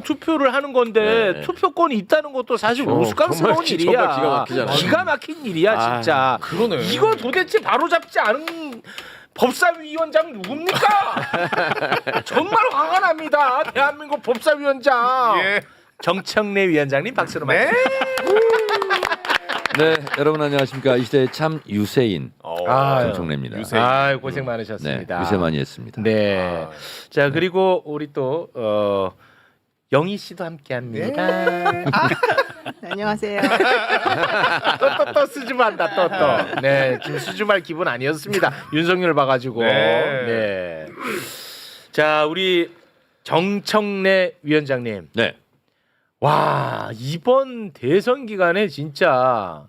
투표를 하는 건데 네. 투표권이 있다는 것도 사실 우스꽝스러운 정말 일이야. 기가 막히잖아요. 기가 막힌 일이야 진짜. 그러네. 이거 도대체 바로잡지 않은 법사위원장 누굽니까? 정말 화가 납니다. 대한민국 법사위원장 예. 정청래 위원장님 박수로 맞습니다. 네, 여러분 안녕하십니까. 이 시대의 참 유세인 정청래입니다. 아 고생 많으셨습니다. 네, 유세 많이 했습니다. 네. 자 그리고 우리 또 영희 씨도 함께합니다. 네. 안녕하세요. 또 수줍한다 또. 네 지금 수줍할 기분 아니었습니다. 윤석열 봐가지고. 네. 네. 자 우리 정청래 위원장님. 네. 와 이번 대선 기간에 진짜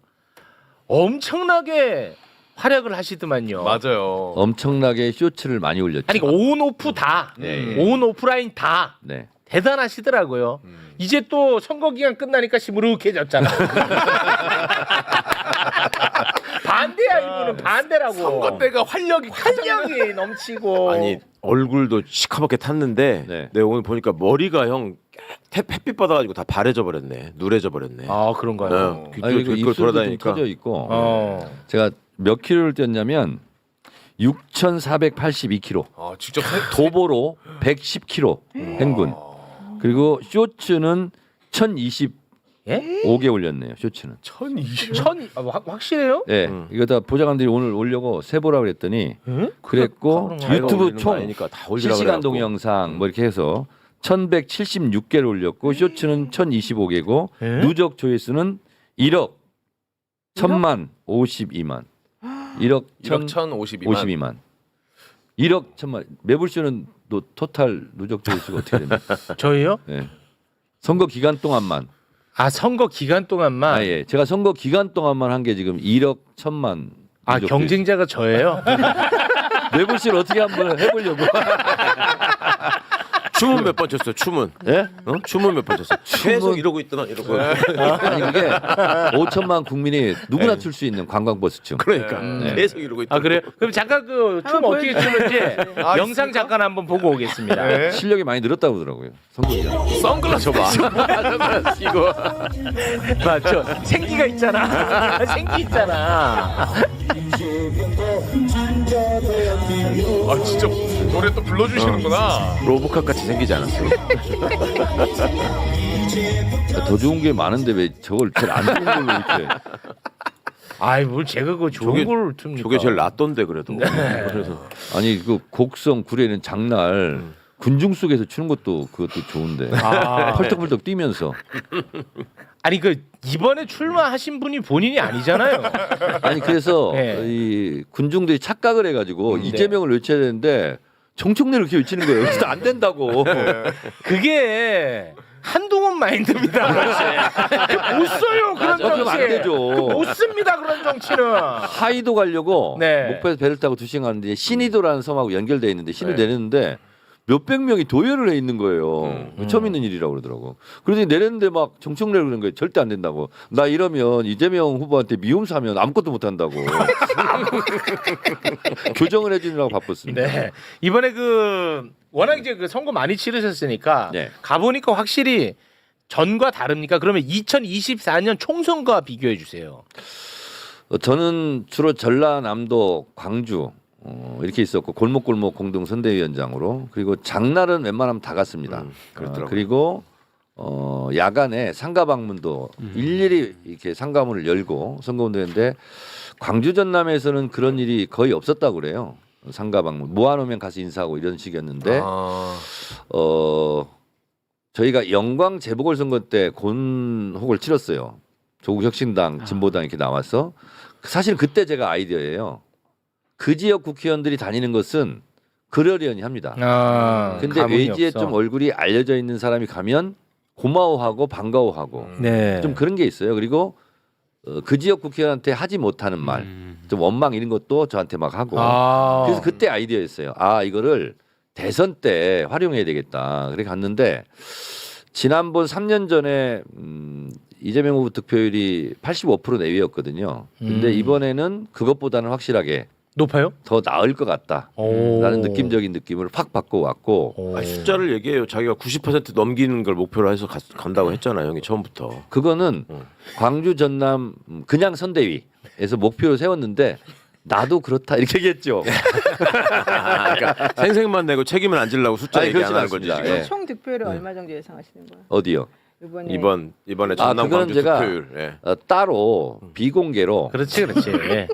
엄청나게 활약을 하시더만요. 맞아요. 엄청나게 쇼츠를 많이 올렸죠. 아니 온 오프 다, 네. 온 오프라인 다 네. 대단하시더라고요. 이제 또 선거 기간 끝나니까 시무룩해졌잖아. 반대야 이분은 반대라고. 선거 때가 활력이 넘치고. 아니 얼굴도 시커멓게 탔는데 네. 내가 오늘 보니까 머리가 형 햇빛 받아가지고 다 바래져 버렸네. 누래져 버렸네. 아 그런가요? 네. 아니, 그리고 이끌 입술도 좀 돌아다니니까. 터져 있고. 제가 제가 몇 킬로를 뛰었냐면 6,482kg. 아, 직접 도보로 110kg 행군. 그리고 쇼츠는 1,025개 예? 올렸네요. 쇼츠는. 1020. 확실해요? 네, 이거 다 보좌관들이 오늘 올려고 세보라 그랬더니 응? 그랬고 자기가 유튜브 올리는 거 총 아니니까 다 올리라고 실시간 그래갖고. 동영상 뭐 이렇게 해서 1,176개를 올렸고 쇼츠는 1,025개고 예? 누적 조회수는 1억 1,000만 52만 1억 1억 1,052만. 52만 1억 1,000만 매불쇼는 또 토탈 누적 조회수가 어떻게 됩니까? 저희요? 네. 선거 기간 동안만 아 선거 기간 동안만. 예. 제가 선거 기간 동안만 한 게 지금 1억 1,000만 아 누적 경쟁자가 저예요? 조회수. 매불쇼를 어떻게 한번 해보려고. 춤은 몇 번 췄어요? 춤은? 예? 어? 춤은 몇 번 췄어요? 계속 이러고 있더만 이러고. 아니 그게 5천만 국민이 누구나 출 수 있는 관광버스 춤. 그러니까 네. 계속 이러고 있더. 아 그래요? 그럼 잠깐 그 춤 한번 어떻게 추는지 영상 잠깐 한번 보고 오겠습니다. 네. 실력이 많이 늘었다고 그러더라고요. 선거 기간. 선글라스 봐. 이거 맞죠? 생기가 있잖아. 생기 있잖아. 아, 진짜 노래 또 불러주시는구나. 로보캅 같이 생기지 않았어? 더 좋은 게 많은데 왜 저걸 제일 안 좋은 걸로 이렇게. 아이 뭘 제가 그 좋은 저게- 걸 틉니까? 저게 제일 낫던데 그래도. 그래서 아니 그 곡성 구례는 장날 군중 속에서 추는 것도 그것도 좋은데. 아, 펄떡펄떡 뛰면서. 아니 그 이번에 출마하신 분이 본인이 아니잖아요. 아니 그래서 네. 이 군중들이 착각을 해가지고 이재명을 외쳐야 되는데 정청래를 이렇게 외치는 거예요. 그래서 안 된다고. 그게 한동훈 마인드입니다. 못 써요 그런 맞아, 그러면 정치. 안 되죠. 못 씁니다 그런 정치는. 하이도 가려고 네. 목포에서 배를 타고 2시간 가는데 신의도라는 섬하고 연결돼 있는데 신을 내렸는데 몇백 명이 도열을 해 있는 거예요. 처음 있는 일이라고 그러더라고. 그러더니 내렸는데 막 정청래를 그런 거예요. 절대 안 된다고. 나 이러면 이재명 후보한테 미움 사면 아무것도 못 한다고. 교정을 해주느라고 바빴습니다. 네 이번에 그 워낙 이제 그 선거 많이 치르셨으니까 네. 가보니까 확실히 전과 다릅니까? 그러면 2024년 총선과 비교해 주세요. 저는 주로 전라남도, 광주 이렇게 있었고 골목골목 공동 선대위원장으로 그리고 장날은 웬만하면 다 갔습니다. 그렇더라고요. 그리고 야간에 상가 방문도 일일이 이렇게 상가문을 열고 선거운동했는데 광주 전남에서는 그런 일이 거의 없었다고 그래요. 상가 방문 모아놓으면 가서 인사하고 이런 식이었는데 저희가 영광 재보궐선거 때 곤혹을 치렀어요. 조국 혁신당, 진보당 이렇게 나와서 사실 그때 제가 아이디어예요. 그 지역 국회의원들이 다니는 것은 그러려니 합니다. 근데 외지에 좀 얼굴이 알려져 있는 사람이 가면 고마워하고 반가워하고 네. 좀 그런 게 있어요. 그리고 그 지역 국회의원한테 하지 못하는 말, 좀 원망 이런 것도 저한테 막 하고. 그래서 그때 아이디어였어요. 아 이거를 대선 때 활용해야 되겠다. 그래 갔는데 지난번 3년 전에 이재명 후보 득표율이 85% 내외였거든요. 근데 이번에는 그것보다는 확실하게 높아요? 더 나을 것 같다. 오. 라는 느낌적인 느낌을 팍 받고 왔고 오. 아니, 숫자를 얘기해요. 자기가 90% 넘기는 걸 목표로 해서 간다고 했잖아요, 형이 처음부터. 그거는 음. 광주 전남 그냥 선대위에서 목표를 세웠는데 나도 그렇다 이렇게 얘기했죠. 그러니까 생색만 내고 책임을 안 지려고 숫자 아니, 얘기 안 그렇진 하는 거지. 않습니다. 지금. 예. 총 득표율을 얼마 정도 예상하시는 거예요? 어디요? 이번에 이번에 아, 전남 그거는 광주 제가 득표율. 예. 따로 비공개로 그렇지. 예.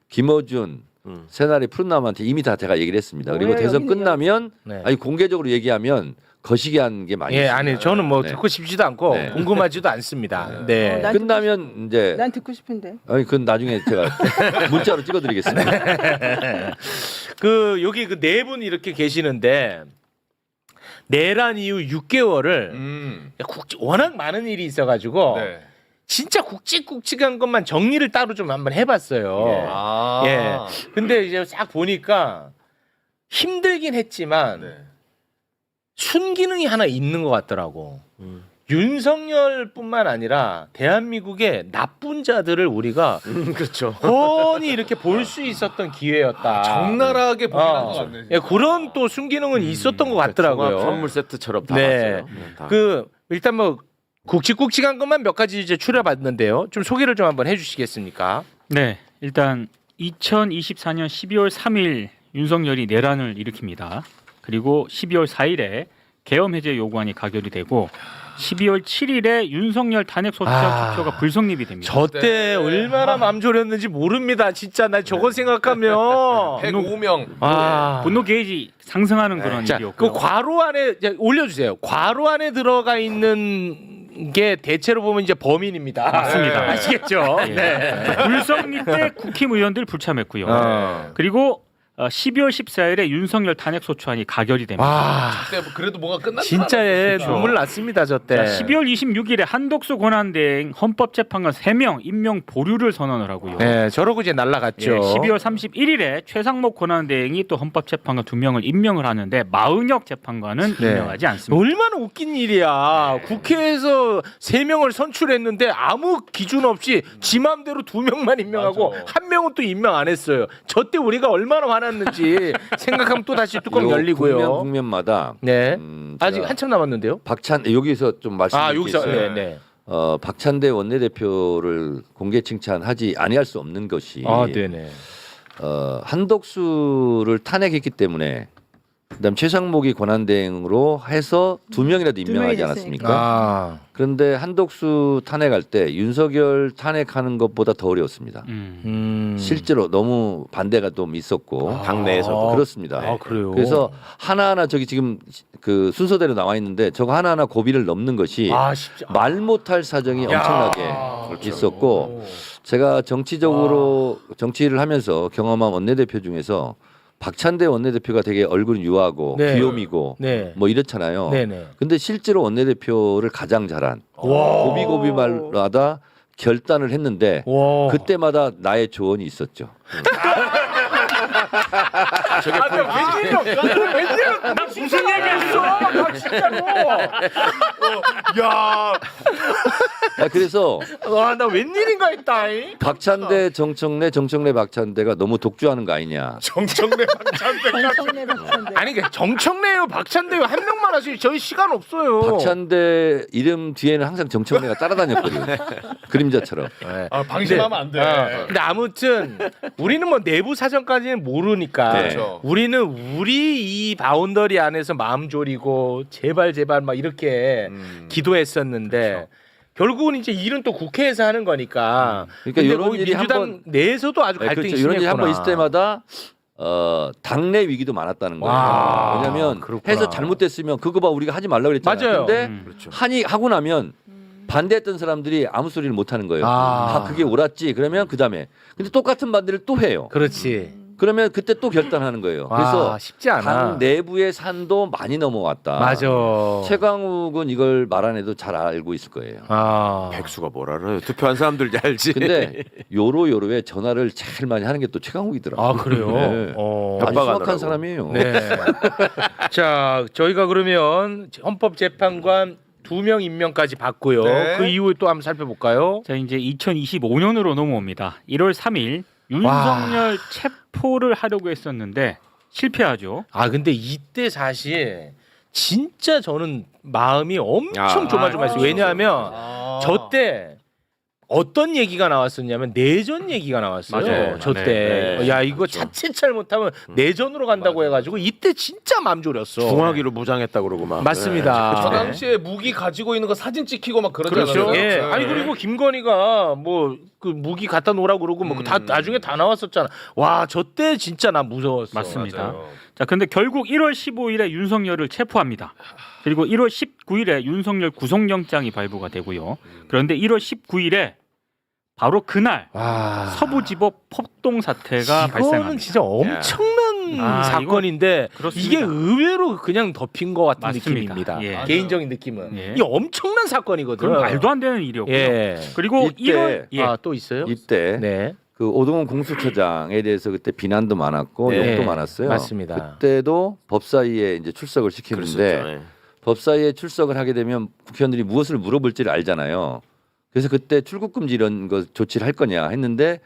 김어준 새날의 푸른나무한테 이미 다 제가 얘기를 했습니다. 그리고 왜 대선 여기는요? 끝나면 네. 아니 공개적으로 얘기하면 거시기한 게 많이 예, 있습니다. 아니 저는 뭐 네. 듣고 싶지도 않고 네. 궁금하지도 않습니다. 네. 난 끝나면 이제 난 듣고 싶은데. 아니 그건 나중에 제가 문자로 찍어드리겠습니다. 그 여기 그 네 분 이렇게 계시는데 내란 이후 6개월을 워낙 많은 일이 있어가지고 네. 진짜 굵직굵직한 것만 정리를 따로 좀 한번 해봤어요. 아. 예. 근데 이제 싹 보니까 힘들긴 했지만 네. 순기능이 하나 있는 것 같더라고. 윤석열뿐만 아니라 대한민국의 나쁜 자들을 우리가 그렇죠. 뻔히 이렇게 볼 수 있었던 기회였다. 적나라하게 보긴 한것 어. 같네. 예, 그런 또 순기능은 있었던 것 같더라고요. 종합 선물 세트처럼 다 네. 봤어요. 다. 그 일단 뭐 굵직굵직한 것만 몇 가지 이제 추려봤는데요. 좀 소개를 좀 한번 해주시겠습니까? 네, 일단 2024년 12월 3일 윤석열이 내란을 일으킵니다. 그리고 12월 4일에 계엄 해제 요구안이 가결이 되고 12월 7일에 윤석열 탄핵 소추안 투표가 불성립이 됩니다. 저 때 얼마나 맘 졸였는지 모릅니다. 진짜 나 저거 생각하면 105명. 아. 분노 게이지 상승하는 그런 자, 일이었고요. 그 괄호 안에 이제 올려주세요. 괄호 안에 들어가 있는 게 대체로 보면 이제 범인입니다. 맞습니다. 아시겠죠? 예. 네. 불성립 때 국힘의원들 불참했고요. 어. 그리고 12월 14일에 윤석열 탄핵 소추안이 가결이 됩니다. 와, 그때 그래도 뭐가 끝났나? 진짜 눈물 났습니다 저 때. 자, 12월 26일에 한독수 권한대행 헌법재판관 3명 임명 보류를 선언을 하고요. 네, 저러고 이제 날라갔죠. 예, 12월 31일에 최상목 권한대행이 또 헌법재판관 2명을 임명을 하는데 마은혁 재판관은 네. 임명하지 않습니다. 얼마나 웃긴 일이야. 국회에서 3명을 선출했는데 아무 기준 없이 지 맘대로 2명만 임명하고 맞아. 한 명은 또 임명 안 했어요. 저 때 우리가 얼마나 화났는지 생각하면 또 다시 뚜껑 요 열리고요. 국면마다 네. 제가 아직 한참 남았는데요. 박찬 여기서 좀 말씀드릴 아, 게 여기서 있어요. 네, 네. 박찬대 원내대표를 공개 칭찬하지 아니할 수 없는 것이 아, 네네. 한덕수를 탄핵했기 때문에 그다음 최상목이 권한대행으로 해서 2명이라도 임명하지 됐으니까. 않았습니까? 아, 그런데 한덕수 탄핵할 때 윤석열 탄핵하는 것보다 더 어려웠습니다. 실제로 너무 반대가 좀 있었고 당내에서도. 그렇습니다. 아, 그래요. 그래서 하나하나 저기 지금 그 순서대로 나와 있는데 저거 하나하나 고비를 넘는 것이 아, 쉽지. 말 못할 사정이 엄청나게 그렇죠. 있었고 제가 정치적으로 정치를 하면서 경험한 원내대표 중에서 박찬대 원내대표가 되게 얼굴은 유하고 네. 귀요미고 네. 뭐 이렇잖아요. 네네. 근데 실제로 원내대표를 가장 잘한 와. 고비고비말마다 결단을 했는데 와. 그때마다 나의 조언이 있었죠. 웬일이야? 나 무슨 얘기했어? 나 진짜로. 야, 그래서 와, 나 웬일인가 했다잉. 박찬대 정청래 박찬대가 너무 독주하는 거 아니냐. 정청래 박찬대까지. 정청래 박찬대. 아니 그 정청래요, 박찬대요 한 명만 하시. 저희 시간 없어요. 박찬대 이름 뒤에는 항상 정청래가 따라다녔거든요. 그림자처럼. 네. 아, 방심하면 안 돼. 근데 아무튼 우리는 뭐 내부 사정까지는 모르니까 네. 그렇죠. 우리는 우리 이 바운더리 안에서 마음 졸이고 제발 막 이렇게 기도했었는데 결국은 이제 일은 또 국회에서 하는 거니까. 그러니까 근데 이런 거기 일이 민주당 한번 내에서도 아주 갈등이 그렇죠. 이런 일이 심했구나. 한번 있을 때마다 당내 위기도 많았다는 거예요. 와, 왜냐하면 그렇구나. 해서 잘못됐으면 그거 봐 우리가 하지 말라고 그랬잖아요. 맞아요. 근데 그렇죠. 하고 나면 반대했던 사람들이 아무 소리를 못 하는 거예요. 아. 그게 옳았지. 그러면 그다음에 근데 똑같은 반대를 또 해요. 그렇지. 그러면 그때 또 결단하는 거예요. 와, 그래서 쉽지 않아. 당 내부의 산도 많이 넘어왔다. 맞아. 최강욱은 이걸 말 안 해도 잘 알고 있을 거예요. 아. 백수가 뭘 알아요? 투표한 사람들이 알지. 근데 요로요로에 전화를 제일 많이 하는 게 또 최강욱이더라고요. 아, 그래요? 네. 아주 협박하느라고. 수학한 사람이에요. 네. 자, 저희가 그러면 헌법재판관 2명 임명까지 받고요. 네. 그 이후에 또 한번 살펴볼까요? 자, 이제 2025년으로 넘어옵니다. 1월 3일 윤석열 체포를 하려고 했었는데 실패하죠. 아 근데 이때 사실 진짜 저는 마음이 엄청 아, 조마조마했어요. 아, 왜냐하면 아. 저 때 어떤 얘기가 나왔었냐면 내전 얘기가 나왔어요. 맞아요. 저 네, 때. 네. 야 이거 자칫 잘못하면 내전으로 간다고 맞아. 해가지고 이때 진짜 맘 졸였어. 중화기로 무장했다 그러고 막. 맞습니다. 저 네. 당시에 무기 가지고 있는 거 사진 찍히고 막 그러잖아요. 그렇죠. 예. 네. 아니 그리고 김건희가 뭐 그 무기 갖다 놓으라고 그러고 뭐 다 나중에 다 나왔었잖아. 와, 저 때 진짜 나 무서웠어. 맞습니다. 맞아요. 자, 근데 결국 1월 15일에 윤석열을 체포합니다. 그리고 1월 19일에 윤석열 구속영장이 발부가 되고요. 그런데 1월 19일에 바로 그날 와. 서부지법 폭동 사태가 이거는 발생합니다. 진짜 엄청난 아, 사건인데 그렇습니다. 이게 의외로 그냥 덮인 것 같은 맞습니다. 느낌입니다. 예. 개인적인 느낌은. 예. 이게 엄청난 사건이거든. 그럼 말도 안 되는 일이었고요. 예. 그리고 이때 1월 예. 아, 또 있어요? 이때 네. 그 오동훈 공수처장에 대해서 그때 비난도 많았고 네. 욕도 많았어요. 맞습니다. 그때도 법사위에 이제 출석을 시키는데 그랬었죠. 예. 법사위에 출석을 하게 되면 국회의원들이 무엇을 물어볼지를 알잖아요. 그래서 그때 출국 금지 이런 거 조치를 할 거냐 했는데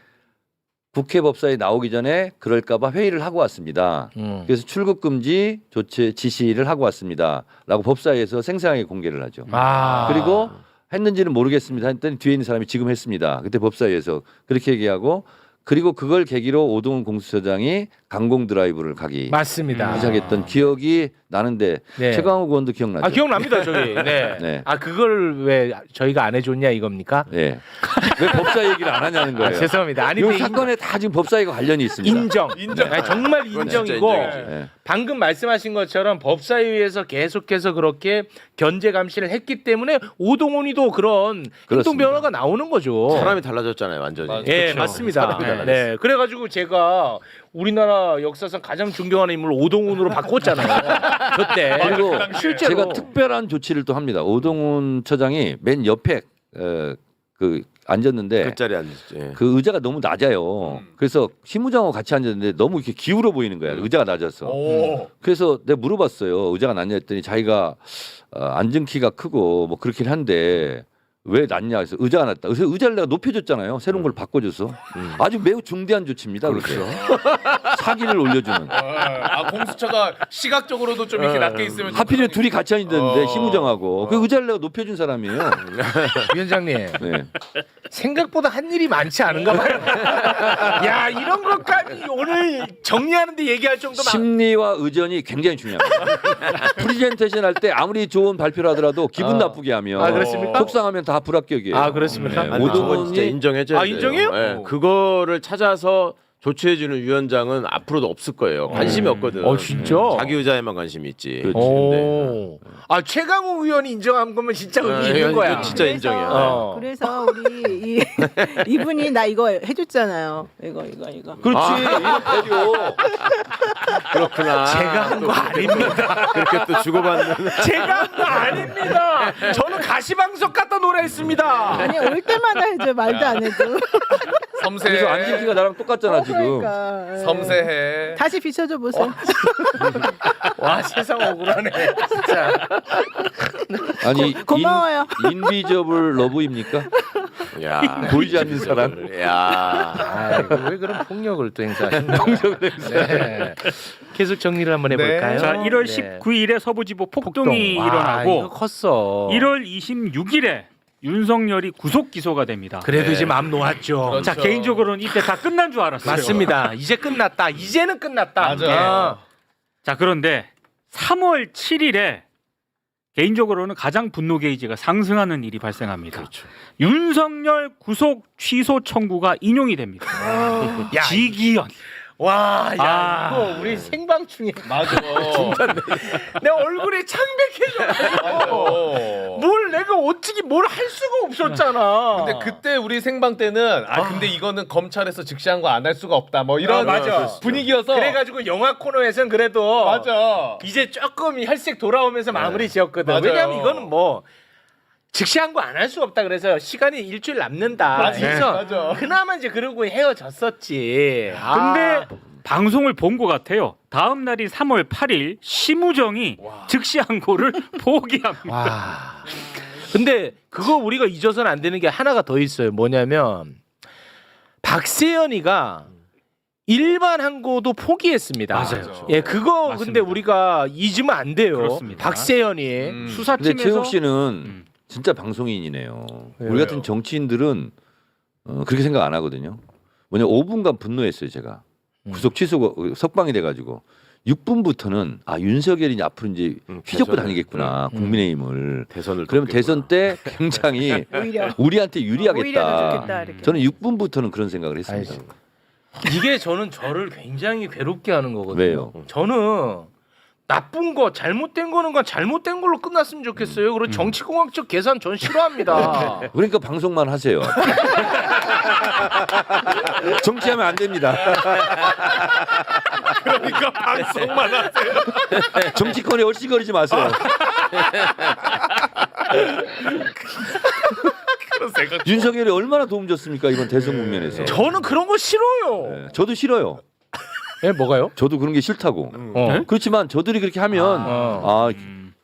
국회 법사위 나오기 전에 그럴까봐 회의를 하고 왔습니다. 그래서 출국 금지 조치 지시를 하고 왔습니다라고 법사위에서 생생하게 공개를 하죠. 아. 그리고 했는지는 모르겠습니다. 했더니 뒤에 있는 사람이 지금 했습니다. 그때 법사위에서 그렇게 얘기하고 그리고 그걸 계기로 오동훈 공수처장이 강공 드라이브를 가기 맞습니다. 시작했던 기억이 나는데 네. 최강욱 의원도 기억나죠? 아, 기억납니다, 저기. 네. 네. 아, 그걸 왜 저희가 안 해줬냐 이겁니까? 네. 왜 법사 얘기를 안 하냐는 거예요. 아, 죄송합니다. 아니, 이 근데 사건에 다 지금 법사위가 관련이 있습니다. 인정. 아니, 정말 그건 진짜 인정이고 인정이지. 네. 방금 말씀하신 것처럼 법사위에서 계속해서 그렇게 견제 감시를 했기 때문에 오동훈이도 그런 행동 그렇습니다. 변화가 나오는 거죠. 사람이 달라졌잖아요, 완전히. 맞아요. 예, 그렇죠. 맞습니다. 사람이 달라졌어요. 네, 그래가지고 제가 우리나라 역사상 가장 존경하는 인물 오동훈으로 바꿨잖아요. 그때. 그리고 실제로 제가 특별한 조치를 또 합니다. 오동훈 처장이 맨 옆에 그 앉았는데 그 자리에 앉았지. 예. 그 의자가 너무 낮아요. 그래서 심우정하고 같이 앉았는데 너무 이렇게 기울어 보이는 거야. 의자가 낮아서. 오. 그래서 내가 물어봤어요. 의자가 낮냐 했더니 자기가 앉은 키가 크고 뭐 그렇긴 한데 왜 낮냐 해서 의자가 낮다. 그래서 의자를 내가 높여줬잖아요. 새로운 걸 바꿔줘서 아주 매우 중대한 조치입니다. 그렇죠. 사기를 올려주는. 아, 공수처가 시각적으로도 좀 이렇게 낮게 있으면 하필이면 둘이 같이 앉았는데 어. 심우정하고 그 의자를 내가 높여준 사람이에요. 위원장님 네. 생각보다 할 일이 많지 않은가 봐요. 야, 이런 것까지 오늘 정리하는데 얘기할 정도면 심리와 의전이 굉장히 중요합니다. 프리젠테이션 할 때 아무리 좋은 발표를 하더라도 기분 나쁘게 하면 아, 그렇습니까? 속상하면 다 불합격이에요. 아, 그렇습니까? 네, 아니, 그건 오동훈이 진짜 인정해줘야 아, 돼요. 인정해요? 예. 그거를 찾아서 조치해주는 위원장은 앞으로도 없을 거예요. 관심이 없거든. 진짜? 자기 의자에만 관심이 있지. 그렇지. 오. 아, 최강욱 의원이 인정한 거면 진짜 의미 있는 이건 거야. 진짜 인정이야. 어. 그래서 우리 이분이 나 이거 해줬잖아요. 이거. 그렇지. 이거 배려. 그렇구나. 제가 한 거 아닙니다. 그렇게 또 주고받는. 제가 한 거 아닙니다. 저는 가시방석 갖다 노래했습니다. 아니 올 때마다 해줘 말도 안 해도. 섬세해. 그래서 앉은 키가 나랑 똑같잖아 지금. 그러니까. 예. 섬세해. 다시 비춰줘 보세요. 와, 세상 억울하네. 진짜. 아니 고마워요. 인비저블 러브입니까? 야, 보이지 않는 사람. 야. 아이고, 왜 그런 폭력을 또 행사하시나? 네. 계속 정리를 한번 해볼까요? 자, 1월 네. 19일에 서부지법 폭동이 와, 이거 일어나고 컸어. 1월 26일에 윤석열이 구속 기소가 됩니다. 그래도 이제 마음 놓았죠. 그렇죠. 자, 개인적으로는 이때 다 끝난 줄 알았어요. 맞습니다. 이제 끝났다. 이제는 끝났다. 맞아. 자, 그런데 3월 7일에 개인적으로는 가장 분노 게이지가 상승하는 일이 발생합니다. 그렇죠. 윤석열 구속 취소 청구가 인용이 됩니다. 야, 지기현. 와, 야, 아. 이거 우리 생방 중에 맞아. 내 얼굴이 창백해져가지고 뭘 내가 어떻게 뭘 할 수가 없었잖아. 근데 그때 우리 생방 때는 근데 이거는 검찰에서 즉시한 거 안 할 수가 없다. 뭐 이런 맞아. 분위기여서 그래가지고 영화 코너에서는 그래도 맞아. 이제 조금 혈색 돌아오면서 마무리 지었거든. 맞아요. 왜냐하면 이거는 뭐 즉시한 거 안 할 수 없다. 그래서 시간이 일주일 남는다. 맞아. 그래서 맞아. 그나마 이제 그러고 헤어졌었지. 근데 방송을 본 것 같아요. 다음 날인 3월 8일 심우정이 즉시항고를 포기합니다. 와. 근데 그거 우리가 잊어서는 안 되는 게 하나가 더 있어요. 뭐냐면 박세현이가 일반 항고도 포기했습니다. 맞아요. 예, 그거 맞습니다. 근데 우리가 잊으면 안 돼요. 그렇습니다. 박세현이. 근데 수사팀에서 최욱 씨는 진짜 방송인이네요. 우리 같은 정치인들은 그렇게 생각 안 하거든요. 뭐냐 5분간 분노했어요 제가. 구속 취소 석방이 돼가지고 6분부터는 아 윤석열이 앞으로 이제 휘젓고 다니겠구나 국민의힘을. 대선을 그러면 돕겠구나. 대선 때 굉장히 오히려 우리한테 오히려 더 유리하겠다. 좋겠다 이렇게. 저는 6분부터는 그런 생각을 했습니다. 이게 저를 굉장히 괴롭게 하는 거거든요. 왜요? 저는 나쁜 거 잘못된 거는 건 잘못된 걸로 끝났으면 좋겠어요. 그리고 정치공학적 계산 전 싫어합니다. 그러니까 방송만 하세요. 정치하면 안 됩니다. 그러니까 방송만 하세요. 정치권에 얼씨거리지 마세요. 그런 생각. 윤석열이 얼마나 도움 줬습니까 이번 대선 국면에서. 저는 그런 거 싫어요. 네, 저도 싫어요. 예, 뭐가요? 저도 그런 게 싫다고. 어. 그렇지만 저들이 그렇게 하면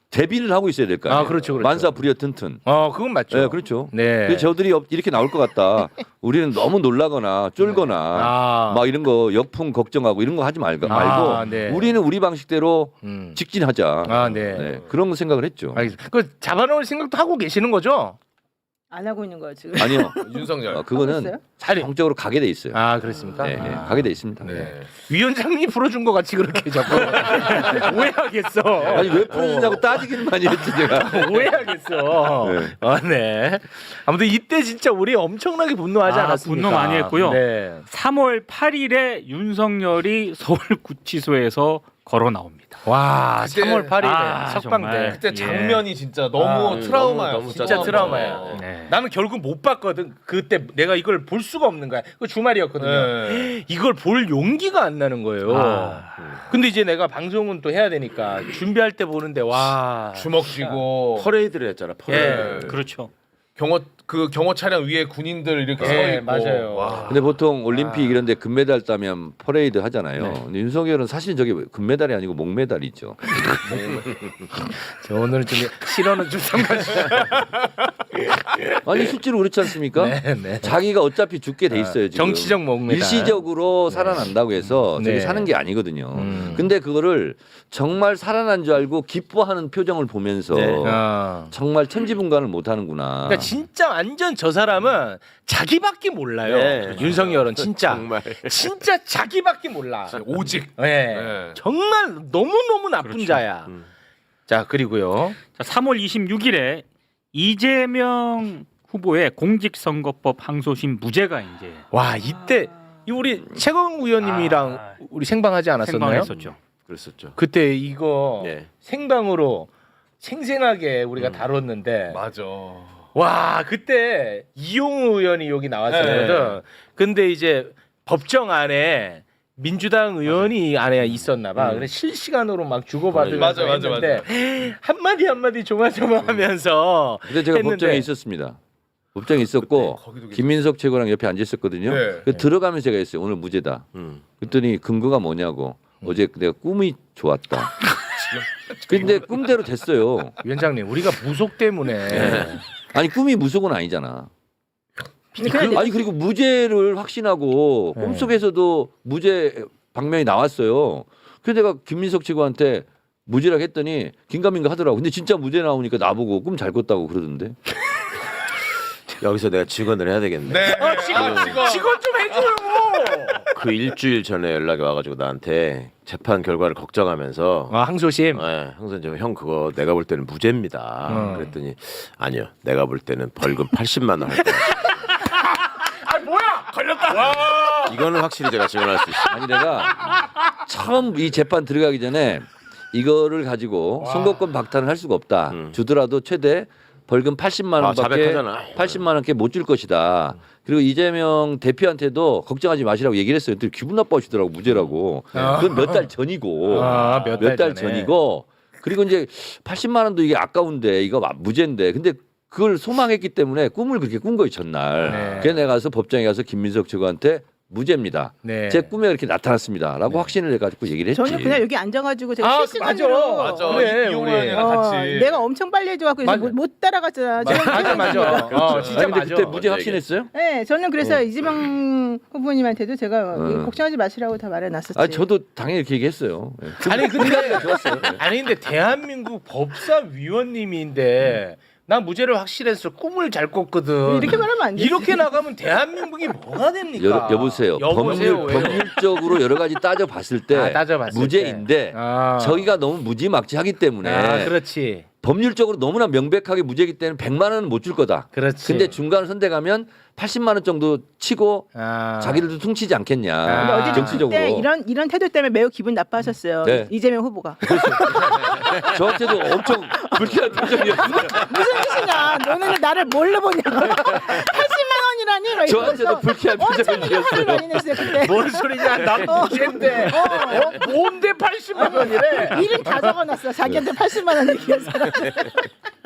대비를 하고 있어야 될 거 아니에요. 그렇죠, 그렇죠. 만사 불여 튼튼. 그건 맞죠. 네, 그렇죠. 네. 그래서 저들이 이렇게 나올 것 같다. 우리는 너무 놀라거나 쫄거나 막 이런 거 역풍 걱정하고 이런 거 하지 말고 네. 우리는 우리 방식대로 직진하자. 네. 네, 그런 생각을 했죠. 알겠습니다. 그 잡아놓을 생각도 하고 계시는 거죠? 안 하고 있는 거야 지금. 아니요. 윤석열. 그거는 있어요? 정적으로 가게 돼 있어요. 그렇습니까? 네, 네, 가게 돼 있습니다. 네. 위원장님이 풀어준 것 같이 그렇게 자꾸 오해하겠어. 아니 왜 풀어주냐고 따지기는 많이 했지 제가. 오해하겠어. 네. 네. 아무튼 이때 진짜 우리 엄청나게 분노하지 않았습니까? 분노 많이 했고요. 네. 3월 8일에 윤석열이 서울구치소에서 걸어 나옵니다. 와, 그때- 3월 8일에 석방돼. 정말. 그때 예. 장면이 진짜 너무 트라우마야. 너무 진짜 트라우마야. 네. 나는 결국 못 봤거든. 그때 내가 이걸 볼 수가 없는 거야. 그 주말이었거든요. 네. 이걸 볼 용기가 안 나는 거예요. 근데 이제 내가 방송은 또 해야 되니까 준비할 때 보는데 와. 주먹 쥐고 퍼레이드를 했잖아. 퍼레이드. 예. 그렇죠. 경호 차량 위에 군인들 이렇게 서 예, 있고. 맞아요. 와. 근데 보통 올림픽 이런 데 금메달 따면 퍼레이드 하잖아요. 근데 윤석열은 사실 저게 금메달이 아니고 목메달이죠. 저 오늘은 좀 실언은 좀 삼가주시죠. 아니 실제로 그렇지 않습니까? 네. 자기가 어차피 죽게 돼 있어요. 지금. 정치적 목메달. 일시적으로 살아난다고 해서 저게 네. 사는 게 아니거든요. 음. 근데 그거를 정말 살아난 줄 알고 기뻐하는 표정을 보면서 네. 정말 천지분간을 못하는구나. 그러니까 진짜 완전 저 사람은 자기밖에 몰라요. 네. 윤석열은 진짜 정말. 진짜 자기밖에 몰라. 오직. 네. 네. 정말 너무 나쁜 그렇죠. 자야. 자 그리고요. 자, 3월 26일에 이재명 후보의 공직선거법 항소심 무죄가 이제 와 이때 이 우리 최강 의원님이랑 우리 생방하지 않았었나요? 생방했었죠. 그랬었죠. 그때 이거 네. 생방으로 생생하게 우리가 다뤘는데 맞아. 와 그때 이용우 의원이 여기 나왔었거든. 네. 근데 이제 법정 안에 민주당 의원이 안에 있었나 봐. 그래서 실시간으로 막 주고받으면서 맞아. 했는데 한마디 조마조마하면서 근데 제가 했는데. 법정에 있었습니다. 법정에 있었고 그때 거기도 김민석 최고랑 옆에 앉아 있었거든요. 네. 그 들어가면서 제가 했어요. 오늘 무죄다. 그랬더니 근거가 뭐냐고. 어제 내가 꿈이 좋았다. 근데 꿈대로 됐어요. 위원장님 우리가 무속 때문에 아니 꿈이 무속은 아니잖아. 근데 아니 그리고 무죄를 확신하고 네. 꿈속에서도 무죄 방면이 나왔어요. 그래서 내가 김민석 최고한테 무죄라고 했더니 긴가민가 하더라고. 근데 진짜 무죄 나오니까 나보고 꿈 잘 꿨다고 그러던데. 여기서 내가 직원을 해야 되겠네. 네. 직원 좀 해줘요. 그 일주일 전에 연락이 와가지고 나한테 재판 결과를 걱정하면서 항소심. 네, 항상 형 그거 내가 볼 때는 무죄입니다. 그랬더니 아니요, 내가 볼 때는 벌금 80만 원 할 거야. 뭐야 걸렸다. 이거는 확실히 제가 증언할 수 있어요. 아니 내가 처음 이 재판 들어가기 전에 이거를 가지고 선거권 박탈을 할 수가 없다. 주더라도 최대 벌금 80만 원밖에 자백하잖아. 80만 원밖에 못 줄 것이다. 그리고 이재명 대표한테도 걱정하지 마시라고 얘기를 했어요. 근데 기분 나빠하시더라고 무죄라고. 그건 몇 달 전이고 몇 달 전이고 그리고 이제 80만 원도 이게 아까운데 이거 무죄인데 근데 그걸 소망했기 때문에 꿈을 그렇게 꾼 거예요 전날. 네. 그래서 내가 가서 법정에 가서 김민석 최고한테 무죄입니다. 네. 제 꿈에 이렇게 나타났습니다라고 확신을 해가지고 얘기를 했지. 저는 그냥 여기 앉아가지고 제가 아, 실시간으로 맞아. 그래, 이용환이랑 우리. 같이. 내가 엄청 빨리 해줘갖고 맞아. 못 따라갔잖아. 맞아. 진짜 아니, 근데 맞아. 그때 무죄 확신했어요? 네, 저는 그래서 이재명 후보님한테도 제가 걱정하지 마시라고 다 말해놨었지. 아 저도 당연히 이렇게 얘기했어요. 예. 아니 근데 좋았어요. 아니 근데 대한민국 법사위원님인데 난 무죄를 확실해서 꿈을 잘 꿨거든. 이렇게 말하면 안 돼. 이렇게 나가면 대한민국이 뭐가 됩니까? 여보세요. 여보세요. 왜요? 법률적으로 여러 가지 따져 봤을 때 아, 따져봤을 무죄인데 저기가 너무 무지막지하기 때문에 아, 그렇지. 법률적으로 너무나 명백하게 무죄이기 때문에 100만 원은 못 줄 거다. 그렇지. 근데 중간을 선택하면 80만 원 정도 치고 아. 자기들도 퉁치지 않겠냐. 근데 어쨌든 정치적으로. 그때 이런 태도 때문에 매우 기분 나빠하셨어요. 네. 이재명 후보가. 저한테도 엄청 불쾌한 표정이었어요. 무슨 뜻이냐? 너는 나를 뭘로 보냐? 80만 원이라니? 막 저한테도 이러면서 불쾌한 엄청 화를 표정이었어요. 많이 냈어요 그때. 뭔 소리냐? 난 무죄인데. 뭔데 80만 원이래? 이름 다 적어놨어. 자기한테 80만 원 얘기해서.